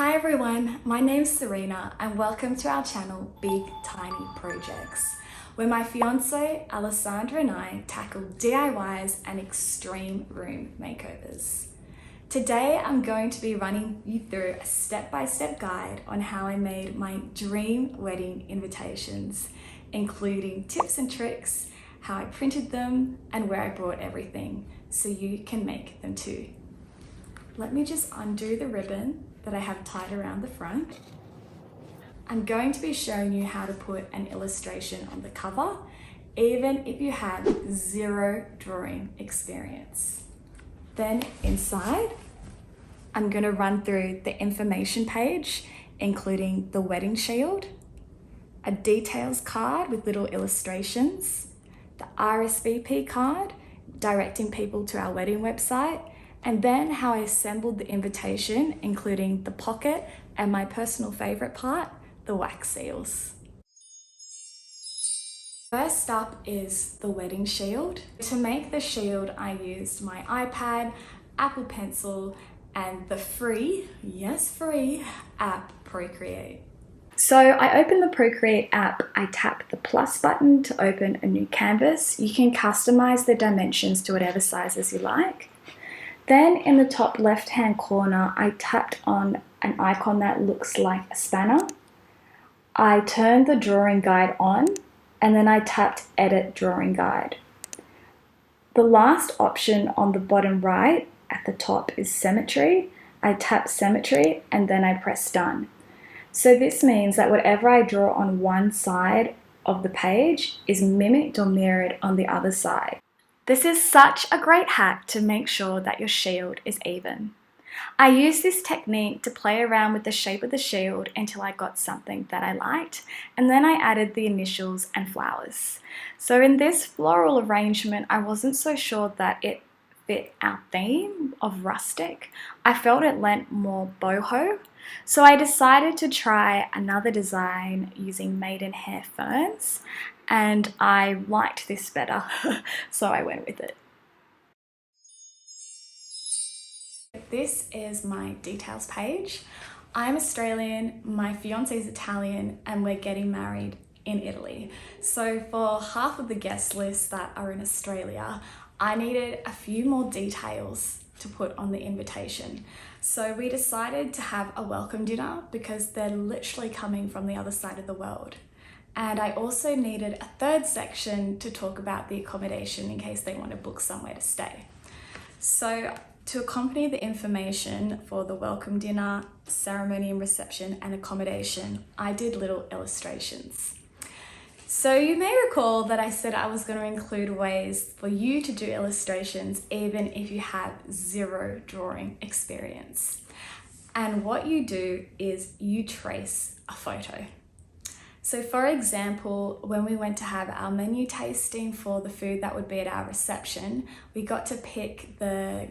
Hi everyone, my name's Serena and welcome to our channel Big Tiny Projects, where my fiance Alessandra and I tackle DIYs and extreme room makeovers. Today I'm going to be running you through a step-by-step guide on how I made my dream wedding invitations, including tips and tricks, how I printed them, and where I brought everything, so you can make them too. Let me just undo the ribbon that I have tied around the front. I'm going to be showing you how to put an illustration on the cover, even if you have zero drawing experience. Then inside, I'm going to run through the information page, including the wedding shield, a details card with little illustrations, the RSVP card directing people to our wedding website, and then how I assembled the invitation, including the pocket and my personal favorite part, the wax seals. First up is the wedding shield. To make the shield, I used my iPad, Apple Pencil, and the free, yes free, app Procreate. So I open the Procreate app, I tap the plus button to open a new canvas. You can customize the dimensions to whatever sizes you like. Then in the top left-hand corner, I tapped on an icon that looks like a spanner. I turned the drawing guide on, and then I tapped Edit Drawing Guide. The last option on the bottom right at the top is Symmetry. I tap Symmetry, and then I press Done. So this means that whatever I draw on one side of the page is mimicked or mirrored on the other side. This is such a great hack to make sure that your shield is even. I used this technique to play around with the shape of the shield until I got something that I liked, and then I added the initials and flowers. So in this floral arrangement, I wasn't so sure that it fit our theme of rustic. I felt it lent more boho, so I decided to try another design using maidenhair ferns, and I liked this better, so I went with it. This is my details page. I'm Australian, my fiance is Italian, and we're getting married in Italy. So for half of the guest list that are in Australia, I needed a few more details to put on the invitation. So we decided to have a welcome dinner because they're literally coming from the other side of the world. And I also needed a third section to talk about the accommodation in case they want to book somewhere to stay. So to accompany the information for the welcome dinner, ceremony and reception, and accommodation, I did little illustrations. So you may recall that I said I was going to include ways for you to do illustrations even if you have zero drawing experience. And what you do is you trace a photo. So for example, when we went to have our menu tasting for the food that would be at our reception, we got to pick the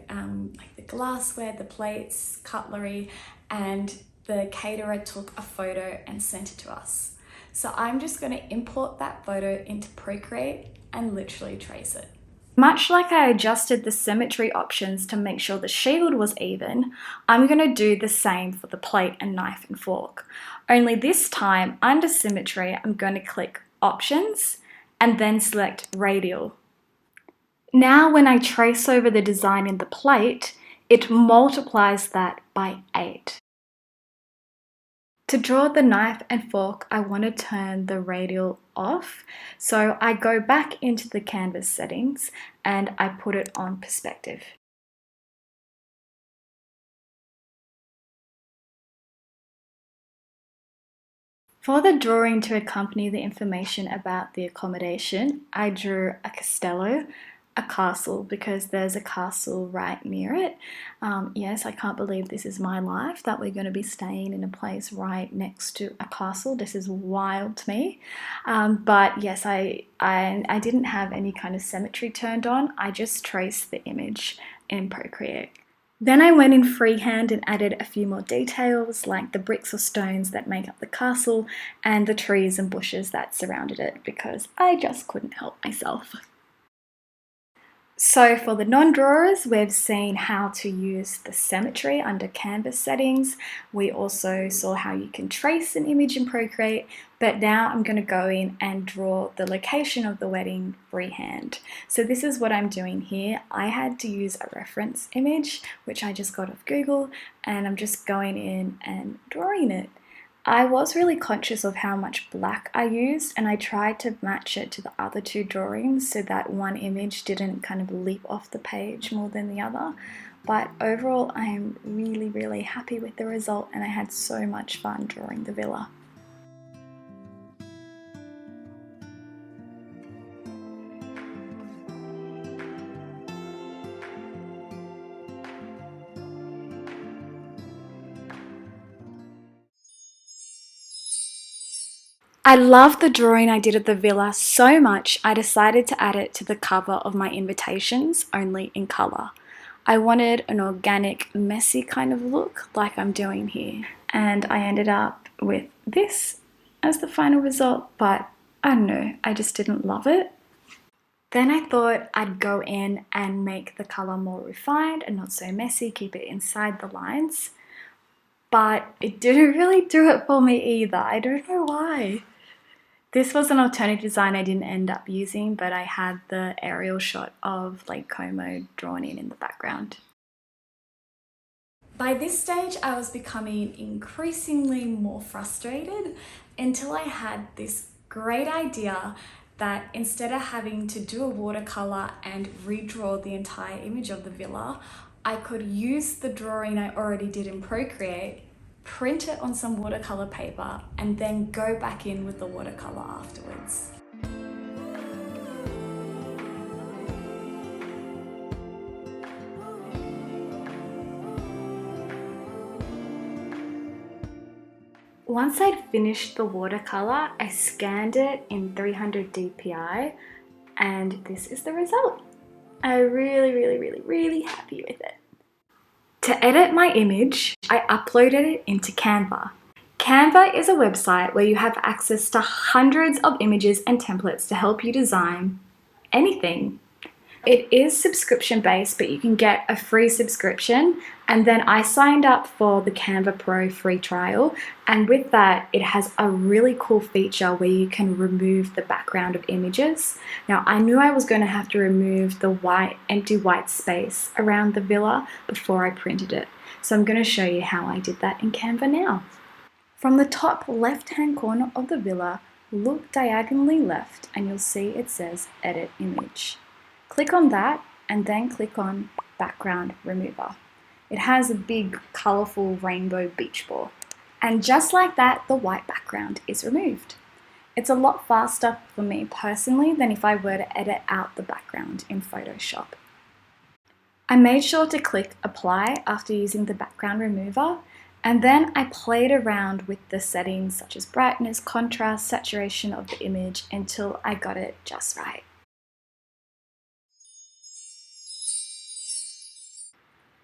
glassware, the plates, cutlery, and the caterer took a photo and sent it to us. So I'm just going to import that photo into Procreate and literally trace it. Much like I adjusted the symmetry options to make sure the shield was even, I'm going to do the same for the plate and knife and fork. Only this time, under symmetry, I'm going to click Options and then select Radial. Now when I trace over the design in the plate, it multiplies that by 8. To draw the knife and fork, I want to turn the radial off. So I go back into the canvas settings and I put it on perspective. For the drawing to accompany the information about the accommodation, I drew a castello, a castle, because there's a castle right near it. Yes, I can't believe this is my life, that we're going to be staying in a place right next to a castle. This is wild to me. But yes, I didn't have any kind of symmetry turned on. I just traced the image in Procreate. Then I went in freehand and added a few more details, like the bricks or stones that make up the castle and the trees and bushes that surrounded it, because I just couldn't help myself. So for the non-drawers, we've seen how to use the symmetry under canvas settings. We also saw how you can trace an image in Procreate, but now I'm going to go in and draw the location of the wedding freehand. So this is what I'm doing here. I had to use a reference image, which I just got off Google, and I'm just going in and drawing it. I was really conscious of how much black I used, and I tried to match it to the other two drawings so that one image didn't kind of leap off the page more than the other. But overall, I am really happy with the result, and I had so much fun drawing the villa. I love the drawing I did of the villa so much, I decided to add it to the cover of my invitations, only in colour. I wanted an organic, messy kind of look like I'm doing here. And I ended up with this as the final result, but I don't know, I just didn't love it. Then I thought I'd go in and make the colour more refined and not so messy, keep it inside the lines. But it didn't really do it for me either. I don't know why. This was an alternative design I didn't end up using, but I had the aerial shot of Lake Como drawn in the background. By this stage, I was becoming increasingly more frustrated until I had this great idea that instead of having to do a watercolor and redraw the entire image of the villa, I could use the drawing I already did in Procreate, print it on some watercolor paper, and then go back in with the watercolor afterwards. Once I'd finished the watercolor, I scanned it in 300 dpi, and this is the result. I'm really happy with it. To edit my image, I uploaded it into Canva. Canva is a website where you have access to hundreds of images and templates to help you design anything. It is subscription based, but you can get a free subscription, and then I signed up for the Canva Pro free trial, and with that it has a really cool feature where you can remove the background of images. Now I knew I was going to have to remove the empty white space around the villa before I printed it, so I'm going to show you how I did that in Canva now. From the top left hand corner of the villa, look diagonally left and you'll see it says Edit Image. Click on that and then click on Background Remover. It has a big colourful rainbow beach ball. And just like that, the white background is removed. It's a lot faster for me personally than if I were to edit out the background in Photoshop. I made sure to click Apply after using the background remover, and then I played around with the settings such as brightness, contrast, saturation of the image until I got it just right.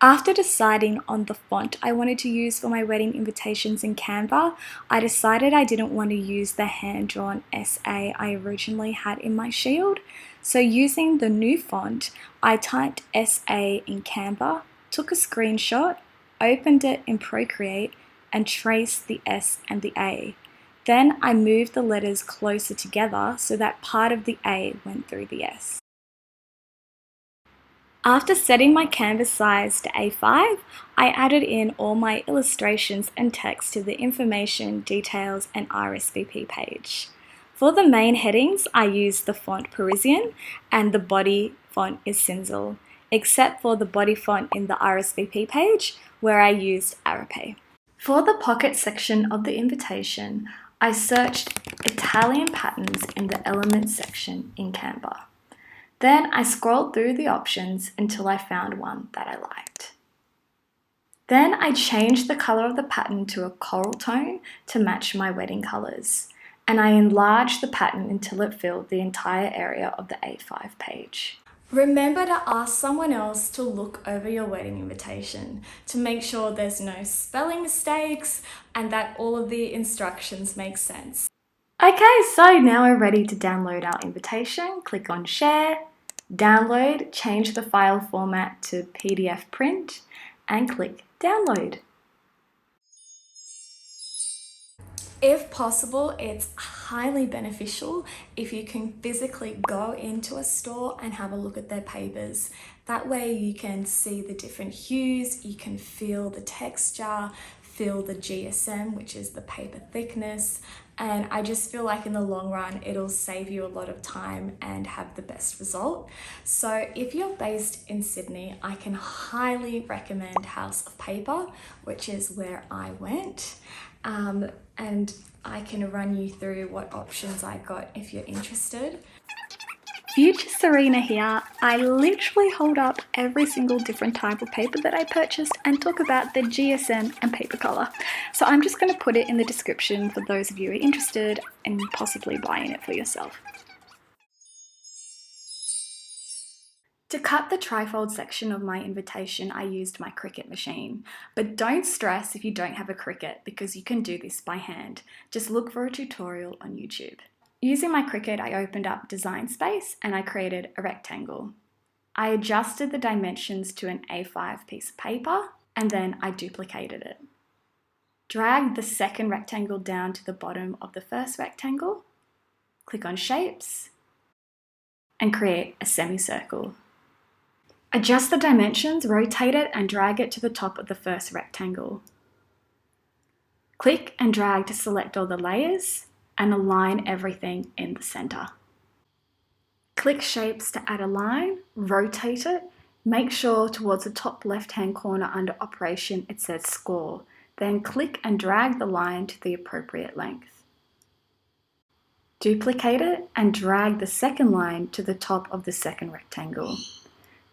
After deciding on the font I wanted to use for my wedding invitations in Canva, I decided I didn't want to use the hand-drawn SA I originally had in my shield. So using the new font, I typed SA in Canva, took a screenshot, opened it in Procreate, and traced the S and the A. Then I moved the letters closer together so that part of the A went through the S. After setting my canvas size to A5, I added in all my illustrations and text to the information, details, and RSVP page. For the main headings, I used the font Parisian and the body font is Cinzel, except for the body font in the RSVP page where I used Arape. For the pocket section of the invitation, I searched Italian patterns in the elements section in Canva. Then I scrolled through the options until I found one that I liked. Then I changed the color of the pattern to a coral tone to match my wedding colors, and I enlarged the pattern until it filled the entire area of the A5 page. Remember to ask someone else to look over your wedding invitation to make sure there's no spelling mistakes and that all of the instructions make sense. Okay, so now we're ready to download our invitation. Click on Share, Download, change the file format to PDF print, and click download. If possible, it's highly beneficial if you can physically go into a store and have a look at their papers. That way you can see the different hues, you can feel the texture, feel the GSM, which is the paper thickness, and I just feel like in the long run it'll save you a lot of time and have the best result. So if you're based in Sydney, I can highly recommend House of Paper, which is where I went, and I can run you through what options I got if you're interested. Future Serena here. I literally hold up every single different type of paper that I purchased and talk about the GSM and paper color. So I'm just going to put it in the description for those of you who are interested in possibly buying it for yourself. To cut the trifold section of my invitation, I used my Cricut machine. But don't stress if you don't have a Cricut, because you can do this by hand. Just look for a tutorial on YouTube. Using my Cricut, I opened up Design Space and I created a rectangle. I adjusted the dimensions to an A5 piece of paper and then I duplicated it. Drag the second rectangle down to the bottom of the first rectangle, click on Shapes, and create a semicircle. Adjust the dimensions, rotate it and drag it to the top of the first rectangle. Click and drag to select all the layers and align everything in the center. Click Shapes to add a line, rotate it, make sure towards the top left-hand corner under Operation it says Score, then click and drag the line to the appropriate length. Duplicate it and drag the second line to the top of the second rectangle.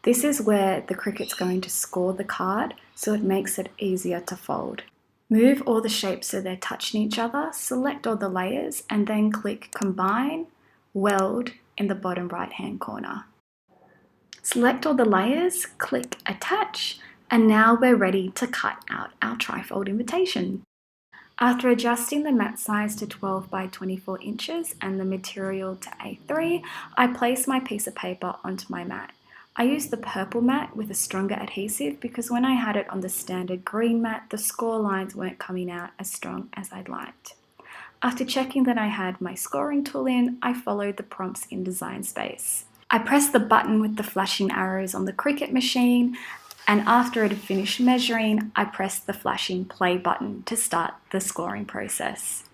This is where the Cricut's going to score the card, so it makes it easier to fold. Move all the shapes so they're touching each other, select all the layers, and then click Combine, Weld in the bottom right-hand corner. Select all the layers, click Attach, and now we're ready to cut out our trifold invitation. After adjusting the mat size to 12 by 24 inches and the material to A3, I place my piece of paper onto my mat. I used the purple mat with a stronger adhesive because when I had it on the standard green mat, the score lines weren't coming out as strong as I'd liked. After checking that I had my scoring tool in, I followed the prompts in Design Space. I pressed the button with the flashing arrows on the Cricut machine, and after it had finished measuring, I pressed the flashing play button to start the scoring process.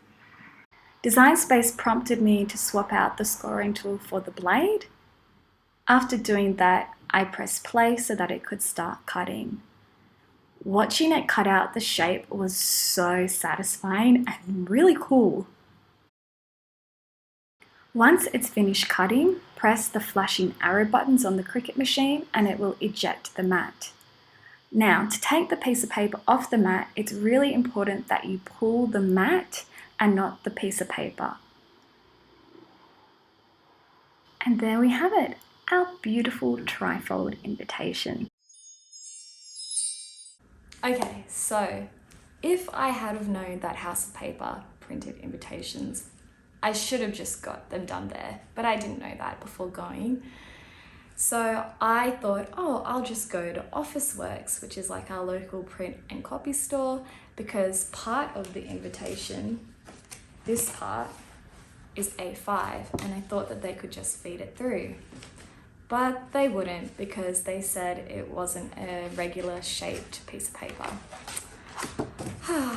Design Space prompted me to swap out the scoring tool for the blade. After doing that, I pressed play so that it could start cutting. Watching it cut out the shape was so satisfying and really cool. Once it's finished cutting, press the flashing arrow buttons on the Cricut machine and it will eject the mat. Now, to take the piece of paper off the mat, it's really important that you pull the mat and not the piece of paper. And there we have it, our beautiful trifold invitation. Okay, so if I had have known that House of Paper printed invitations, I should have just got them done there, but I didn't know that before going. So I thought, oh, I'll just go to Officeworks, which is like our local print and copy store, because part of the invitation, this part, is A5, and I thought that they could just feed it through. But they wouldn't, because they said it wasn't a regular shaped piece of paper.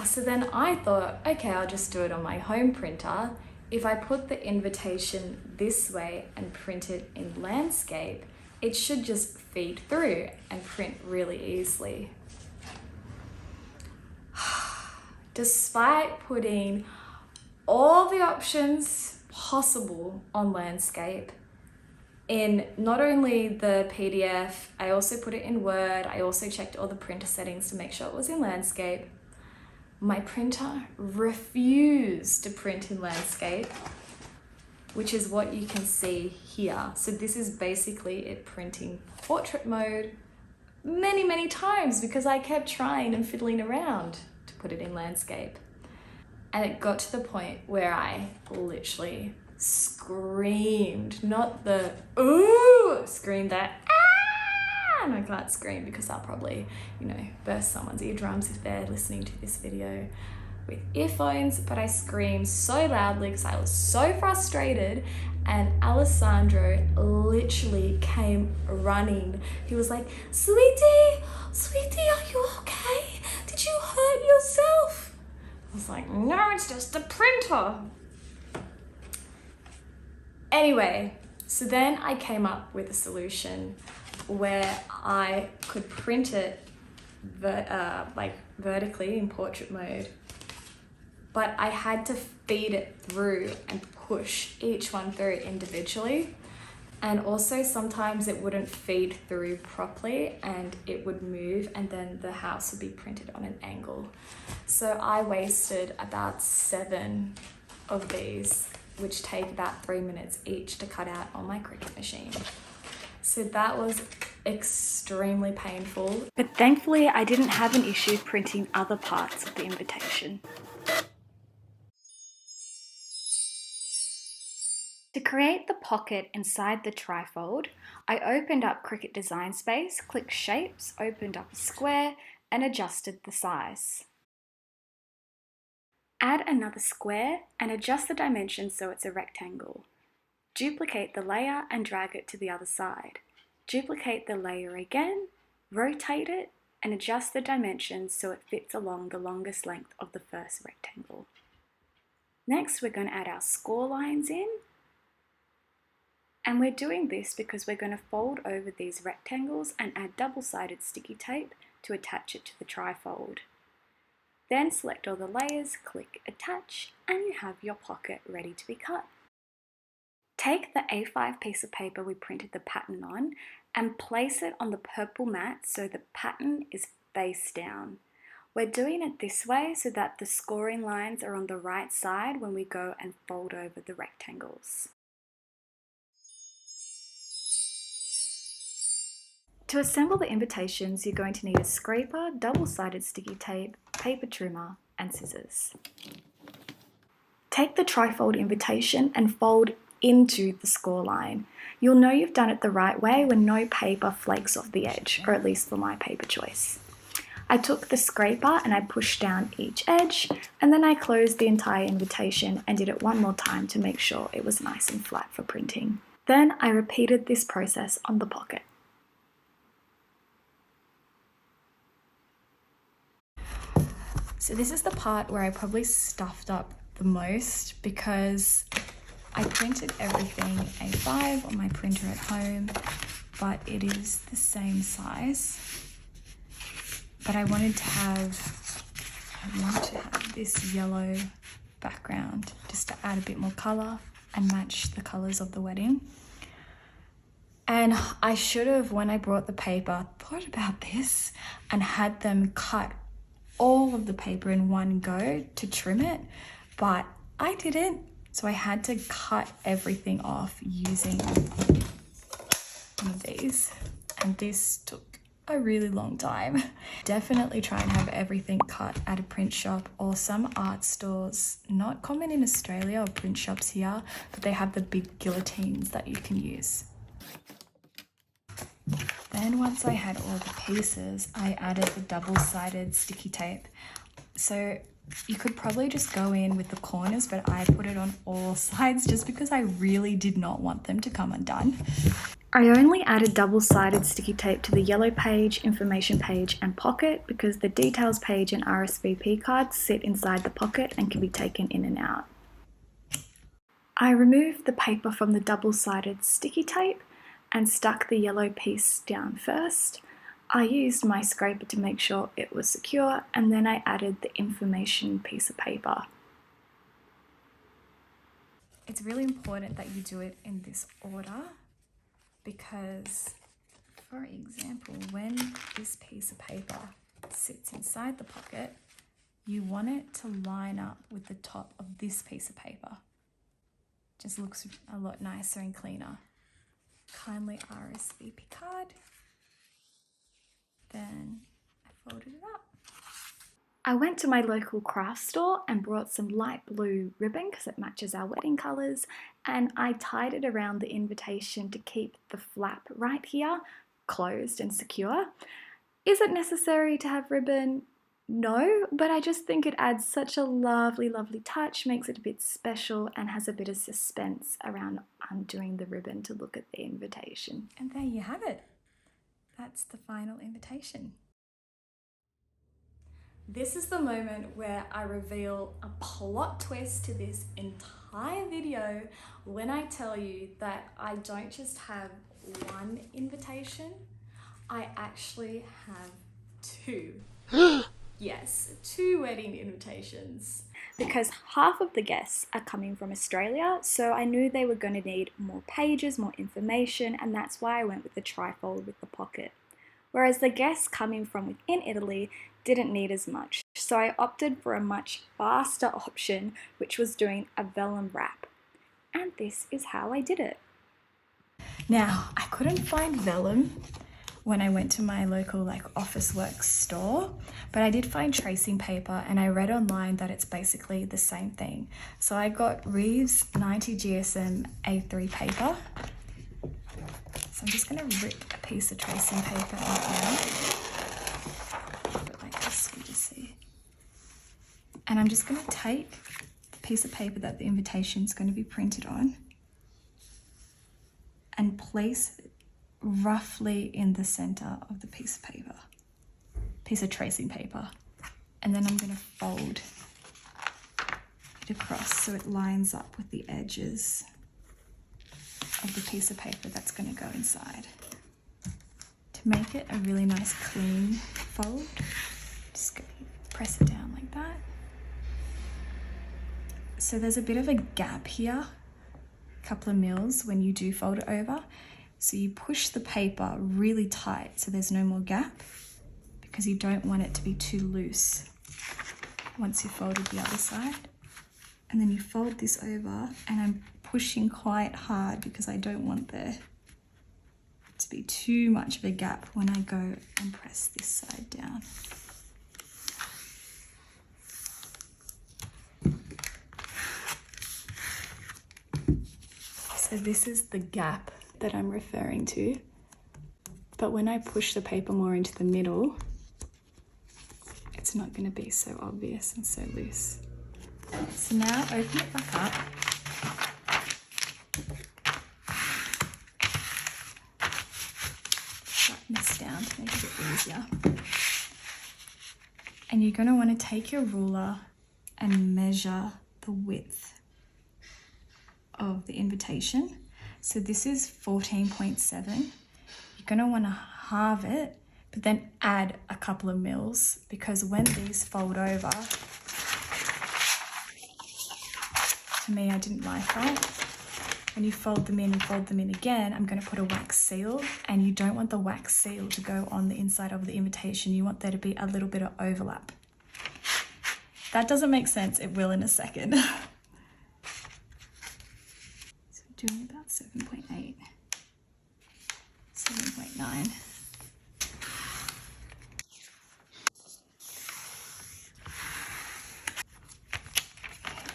So then I thought, okay, I'll just do it on my home printer. If I put the invitation this way and print it in landscape, it should just feed through and print really easily. Despite putting all the options possible on landscape, in not only the PDF, I also put it in Word, I also checked all the printer settings to make sure it was in landscape. My printer refused to print in landscape, which is what you can see here. So this is basically it printing portrait mode many times because I kept trying and fiddling around to put it in landscape. And it got to the point where I literally screamed, not the ooh scream, that ah, and I can't scream because I'll probably, you know, burst someone's eardrums if they're listening to this video with earphones, but I screamed so loudly because I was so frustrated, and Alessandro literally came running. He was like, sweetie, are you okay? Did you hurt yourself? I was like, no, it's just a printer. Anyway, so then I came up with a solution where I could print it like vertically in portrait mode, but I had to feed it through and push each one through individually. And also sometimes it wouldn't feed through properly and it would move, and then the house would be printed on an angle. So I wasted about 7 of these, which take about 3 minutes each to cut out on my Cricut machine. So that was extremely painful. But thankfully I didn't have an issue printing other parts of the invitation. To create the pocket inside the trifold, I opened up Cricut Design Space, clicked Shapes, opened up a square, and adjusted the size. Add another square and adjust the dimensions so it's a rectangle. Duplicate the layer and drag it to the other side. Duplicate the layer again, rotate it, and adjust the dimensions so it fits along the longest length of the first rectangle. Next, we're going to add our score lines in. And we're doing this because we're going to fold over these rectangles and add double-sided sticky tape to attach it to the trifold. Then select all the layers, click Attach, and you have your pocket ready to be cut. Take the A5 piece of paper we printed the pattern on and place it on the purple mat so the pattern is face down. We're doing it this way so that the scoring lines are on the right side when we go and fold over the rectangles. To assemble the invitations, you're going to need a scraper, double-sided sticky tape, paper trimmer, and scissors. Take the trifold invitation and fold into the score line. You'll know you've done it the right way when no paper flakes off the edge, or at least for my paper choice. I took the scraper and I pushed down each edge, and then I closed the entire invitation and did it one more time to make sure it was nice and flat for printing. Then I repeated this process on the pocket. So this is the part where I probably stuffed up the most because I printed everything A5 on my printer at home, but it is the same size. But I want to have this yellow background just to add a bit more color and match the colors of the wedding. And I should have, when I brought the paper, thought about this and had them cut all of the paper in one go to trim it, but I didn't, so I had to cut everything off using one of these, and this took a really long time. Definitely try and have everything cut at a print shop or some art stores. Not common in Australia or print shops here, but they have the big guillotines that you can use. Then once I had all the pieces, I added the double-sided sticky tape. So you could probably just go in with the corners, but I put it on all sides just because I really did not want them to come undone. I only added double-sided sticky tape to the yellow page, information page, and pocket because the details page and RSVP cards sit inside the pocket and can be taken in and out. I removed the paper from the double-sided sticky tape and stuck the yellow piece down first. I used my scraper to make sure it was secure, and then I added the information piece of paper. It's really important that you do it in this order because, for example, when this piece of paper sits inside the pocket, you want it to line up with the top of this piece of paper. Just looks a lot nicer and cleaner. Kindly RSVP card. Then I folded it up. I went to my local craft store and brought some light blue ribbon because it matches our wedding colours, and I tied it around the invitation to keep the flap right here closed and secure. Is it necessary to have ribbon? No, but I just think it adds such a lovely, lovely touch, makes it a bit special and has a bit of suspense around undoing the ribbon to look at the invitation. And there you have it. That's the final invitation. This is the moment where I reveal a plot twist to this entire video when I tell you that I don't just have one invitation, I actually have two. Yes, two wedding invitations. Because half of the guests are coming from Australia, so I knew they were going to need more pages, more information, and that's why I went with the trifold with the pocket. Whereas the guests coming from within Italy didn't need as much, so I opted for a much faster option, which was doing a vellum wrap. And this is how I did it. Now, I couldn't find vellum when I went to my local office work store, but I did find tracing paper, and I read online that it's basically the same thing. So I got Reeves 90 GSM A3 paper. So I'm just gonna rip a piece of tracing paper out now. Like this, so you just see. And I'm just gonna take the piece of paper that the invitation is going to be printed on and place it roughly in the center of the piece of tracing paper. And then I'm going to fold it across so it lines up with the edges of the piece of paper that's going to go inside. To make it a really nice clean fold, just go press it down like that. So there's a bit of a gap here, a couple of mils when you do fold it over. So you push the paper really tight so there's no more gap, because you don't want it to be too loose once you've folded the other side. And then you fold this over, and I'm pushing quite hard because I don't want there to be too much of a gap when I go and press this side down. So this is the gap that I'm referring to, but when I push the paper more into the middle, it's not going to be so obvious and so loose. So now open it back up. Flatten this down to make it a bit easier. And you're going to want to take your ruler and measure the width of the invitation. So this is 14.7. You're going to want to halve it, but then add a couple of mils, because when these fold over, to me, I didn't like that. When you fold them in and fold them in again, I'm going to put a wax seal, and you don't want the wax seal to go on the inside of the invitation. You want there to be a little bit of overlap. That doesn't make sense. It will in a second. Doing about 7.8, 7.9.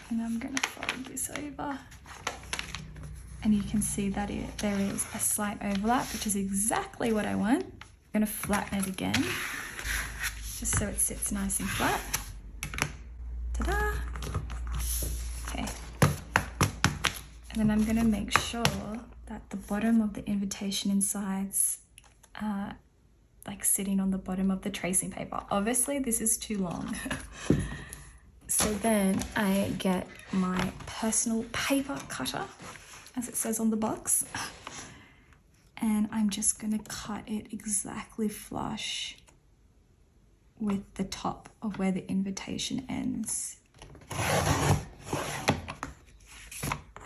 And I'm going to fold this over. And you can see that there is a slight overlap, which is exactly what I want. I'm going to flatten it again, just so it sits nice and flat. Ta-da! Okay. And then I'm going to make sure that the bottom of the invitation inside's sitting on the bottom of the tracing paper. Obviously, this is too long. So then I get my personal paper cutter, as it says on the box. And I'm just going to cut it exactly flush with the top of where the invitation ends.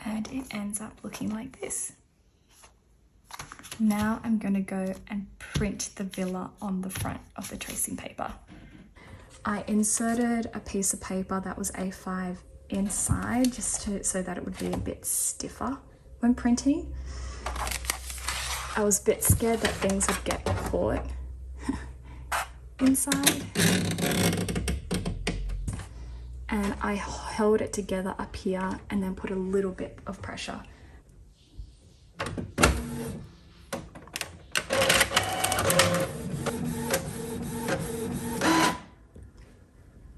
And it ends up looking like this. Now I'm going to go and print the villa on the front of the tracing paper. I inserted a piece of paper that was A5 inside, so that it would be a bit stiffer when printing. I was a bit scared that things would get caught inside. and I held it together up here and then put a little bit of pressure.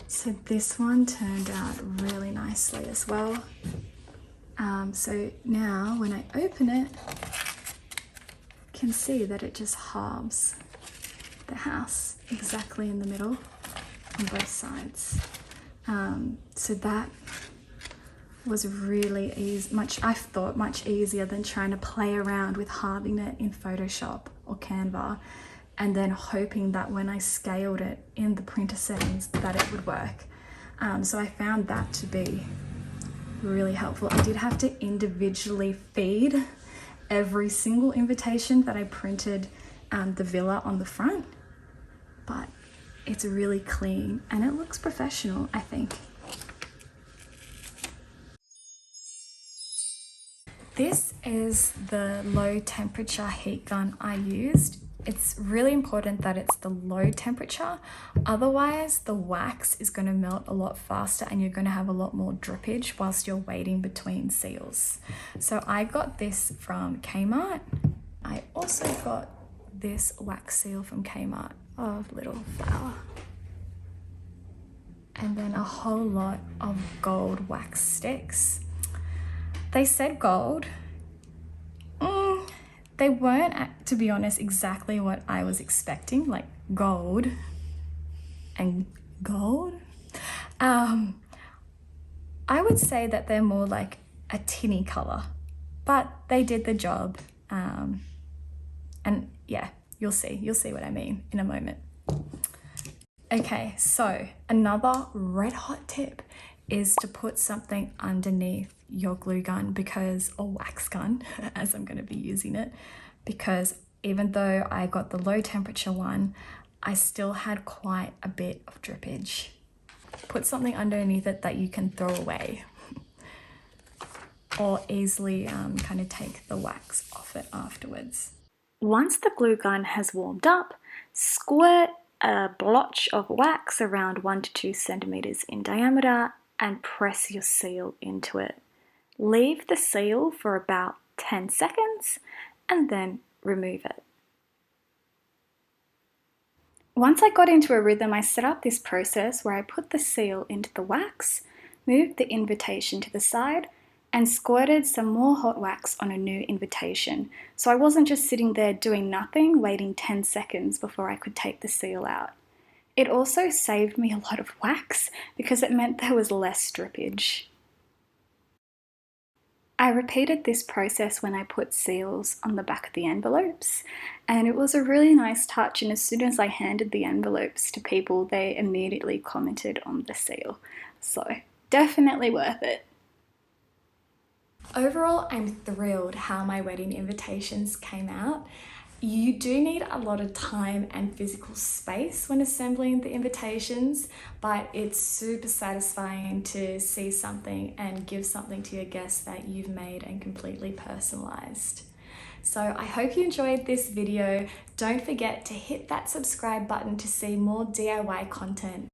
So this one turned out really nicely as well. So now when I open it, you can see that it just halves the house exactly in the middle on both sides. So that was really easy, I thought much easier than trying to play around with halving it in Photoshop or Canva and then hoping that when I scaled it in the printer settings that it would work. So I found that to be really helpful. I did have to individually feed every single invitation that I printed the villa on the front, but it's really clean and it looks professional, I think. This is the low temperature heat gun I used. It's really important that it's the low temperature, otherwise the wax is going to melt a lot faster and you're going to have a lot more drippage whilst you're waiting between seals. So I got this from Kmart. I also got this wax seal from Kmart of little flower. And then a whole lot of gold wax sticks. They said gold. They weren't, to be honest, exactly what I was expecting, like gold and gold. I would say that they're more like a tinny color, but they did the job. And yeah, you'll see what I mean in a moment. Okay, so another red hot tip is to put something underneath your glue gun or wax gun, as I'm going to be using it, because even though I got the low temperature one, I still had quite a bit of drippage. Put something underneath it that you can throw away or easily kind of take the wax off it afterwards. Once the glue gun has warmed up, squirt a blotch of wax around 1 to 2 centimeters in diameter and press your seal into it. Leave the seal for about 10 seconds and then remove it. Once I got into a rhythm, I set up this process where I put the seal into the wax, moved the invitation to the side, and squirted some more hot wax on a new invitation. So I wasn't just sitting there doing nothing, waiting 10 seconds before I could take the seal out. It also saved me a lot of wax because it meant there was less drippage. I repeated this process when I put seals on the back of the envelopes, and it was a really nice touch, and as soon as I handed the envelopes to people, they immediately commented on the seal. So definitely worth it. Overall, I'm thrilled how my wedding invitations came out. You do need a lot of time and physical space when assembling the invitations, but it's super satisfying to see something and give something to your guests that you've made and completely personalized. So I hope you enjoyed this video. Don't forget to hit that subscribe button to see more DIY content.